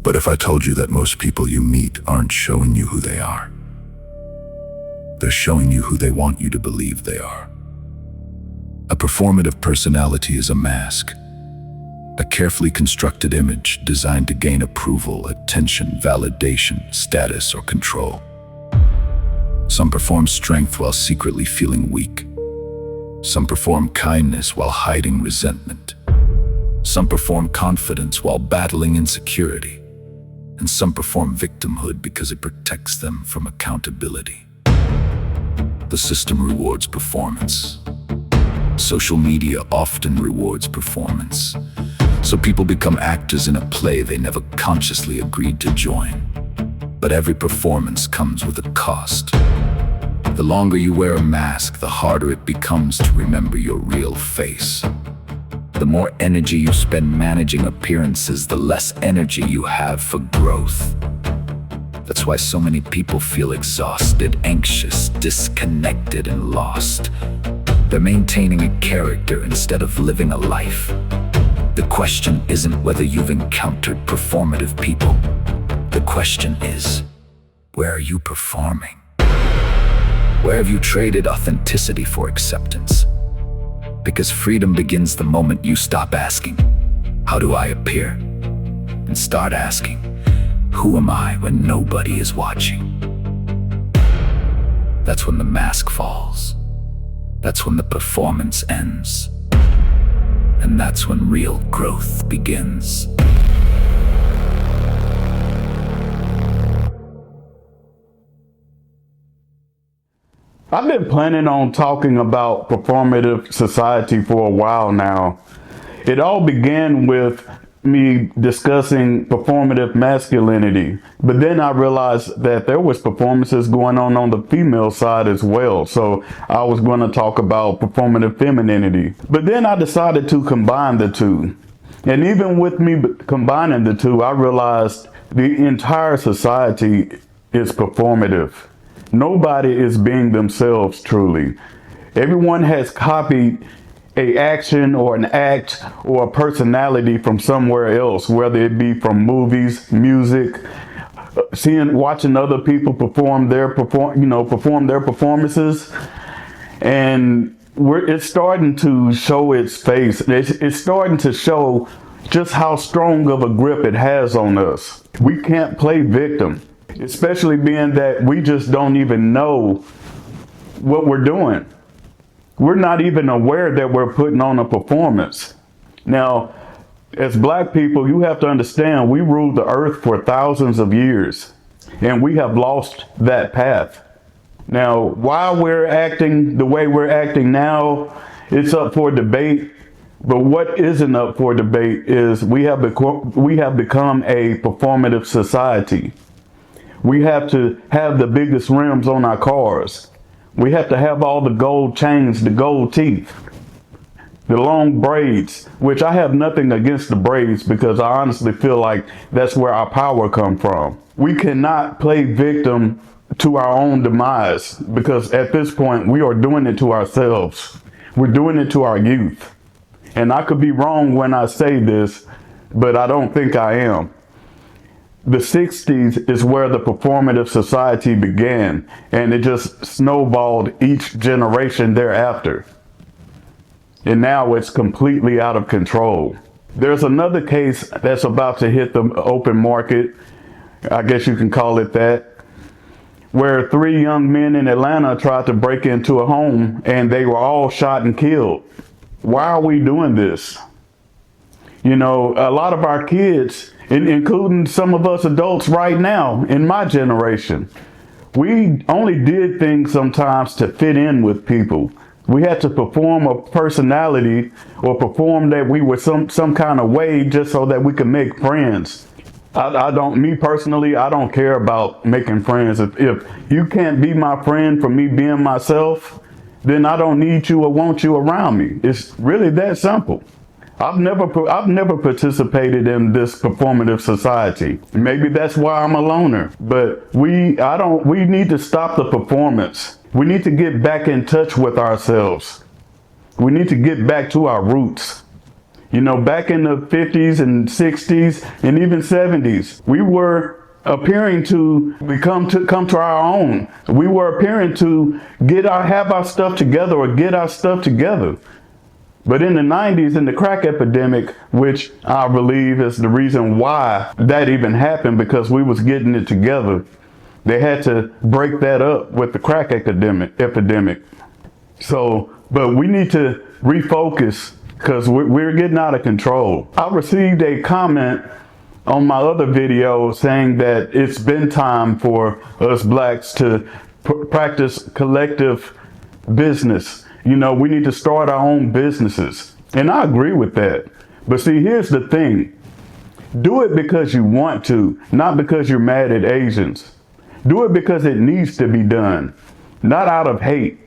But if I told you that most people you meet aren't showing you who they are, they're showing you who they want you to believe they are. A performative personality is a mask, a carefully constructed image designed to gain approval, attention, validation, status, or control. Some perform strength while secretly feeling weak. Some perform kindness while hiding resentment. Some perform confidence while battling insecurity. And some perform victimhood because it protects them from accountability. The system rewards performance. Social media often rewards performance. So people become actors in a play they never consciously agreed to join. But every performance comes with a cost. The longer you wear a mask, the harder it becomes to remember your real face. The more energy you spend managing appearances, the less energy you have for growth. That's why so many people feel exhausted, anxious, disconnected, and lost. They're maintaining a character instead of living a life. The question isn't whether you've encountered performative people. The question is, where are you performing? Where have you traded authenticity for acceptance? Because freedom begins the moment you stop asking, how do I appear? And start asking, who am I when nobody is watching? That's when the mask falls. That's when the performance ends. And that's when real growth begins. I've been planning on talking about performative society for a while now. It all began with me discussing performative masculinity, but then I realized that there was performances going on the female side as well. So I was going to talk about performative femininity, but then I decided to combine the two. And even with me combining the two, I realized the entire society is performative. Nobody is being themselves truly. Everyone has copied an action or an act or a personality from somewhere else, whether it be from movies, music, watching other people perform their performances, and it's starting to show its face. It's starting to show just how strong of a grip it has on us. We can't play victim, especially being that we just don't even know what we're doing. We're not even aware that we're putting on a performance. Now, as Black people, you have to understand, we ruled the earth for thousands of years, and we have lost that path. Now, why we're acting the way we're acting now, it's up for debate. But what isn't up for debate is we have become a performative society. We have to have the biggest rims on our cars. We have to have all the gold chains, the gold teeth, the long braids, which I have nothing against the braids because I honestly feel like that's where our power comes from. We cannot play victim to our own demise because at this point we are doing it to ourselves. We're doing it to our youth. And I could be wrong when I say this, but I don't think I am. The 60s is where the performative society began, and it just snowballed each generation thereafter. And now it's completely out of control. There's another case that's about to hit the open market, I guess you can call it that, where 3 young men in Atlanta tried to break into a home and they were all shot and killed. Why are we doing this? You know, a lot of our kids, including some of us adults right now in my generation, we only did things sometimes to fit in with people. We had to perform a personality or perform that we were some kind of way just so that we could make friends. Me personally, I don't care about making friends. If you can't be my friend for me being myself, then I don't need you or want you around me. It's really that simple. I've never participated in this performative society. Maybe that's why I'm a loner. But we need to stop the performance. We need to get back in touch with ourselves. We need to get back to our roots. You know, back in the 50s and 60s and even 70s, we were appearing to come to our own. We were appearing to have our stuff together or get our stuff together. But in the 90s, in the crack epidemic, which I believe is the reason why that even happened, because we was getting it together, they had to break that up with the crack epidemic. So, but we need to refocus because we're getting out of control. I received a comment on my other video saying that it's been time for us blacks to practice collective business. You know, we need to start our own businesses. And I agree with that. But see, here's the thing. Do it because you want to, not because you're mad at Asians. Do it because it needs to be done, not out of hate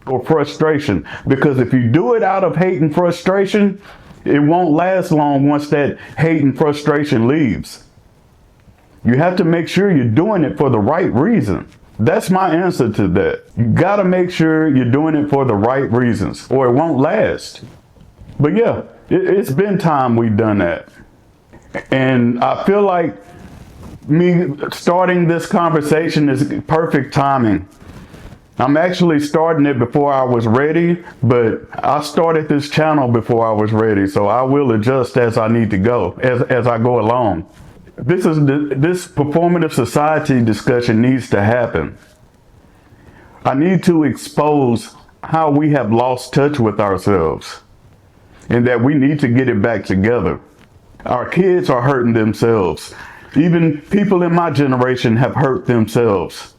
or frustration. Because if you do it out of hate and frustration, it won't last long once that hate and frustration leaves. You have to make sure you're doing it for the right reason. That's my answer to that. You gotta make sure you're doing it for the right reasons or it won't last. But yeah, it's been time we've done that. And I feel like me starting this conversation is perfect timing. I'm actually starting it before I was ready, but I started this channel before I was ready, so I will adjust as I need to go, as I go along. This performative society discussion needs to happen. I need to expose how we have lost touch with ourselves and that we need to get it back together. Our kids are hurting themselves. Even people in my generation have hurt themselves.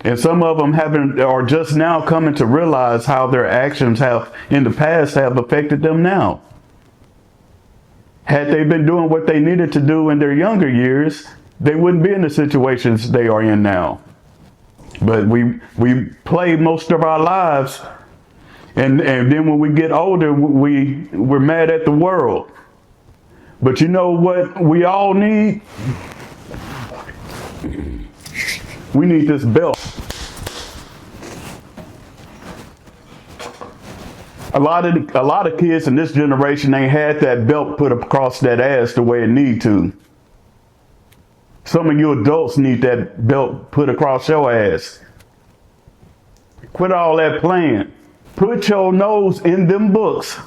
And some of them are just now coming to realize how their actions in the past have affected them now. Had they been doing what they needed to do in their younger years, they wouldn't be in the situations they are in now. But we play most of our lives, and then when we get older, we're mad at the world. But you know what we all need? We need this belt. A lot of kids in this generation ain't had that belt put across that ass the way it need to. Some of you adults need that belt put across your ass. Quit all that playing. Put your nose in them books.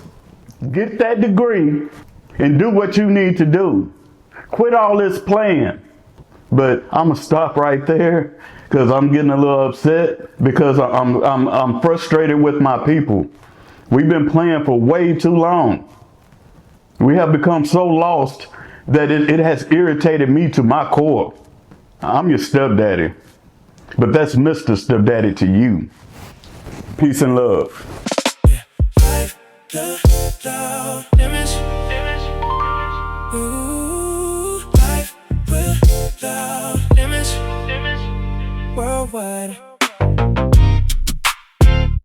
Get that degree and do what you need to do. Quit all this playing. But I'm gonna stop right there because I'm getting a little upset because I'm frustrated with my people. We've been playing for way too long. We have become so lost that it has irritated me to my core. I'm your stepdaddy, but that's Mr. Stepdaddy to you. Peace and love. Image. Ooh.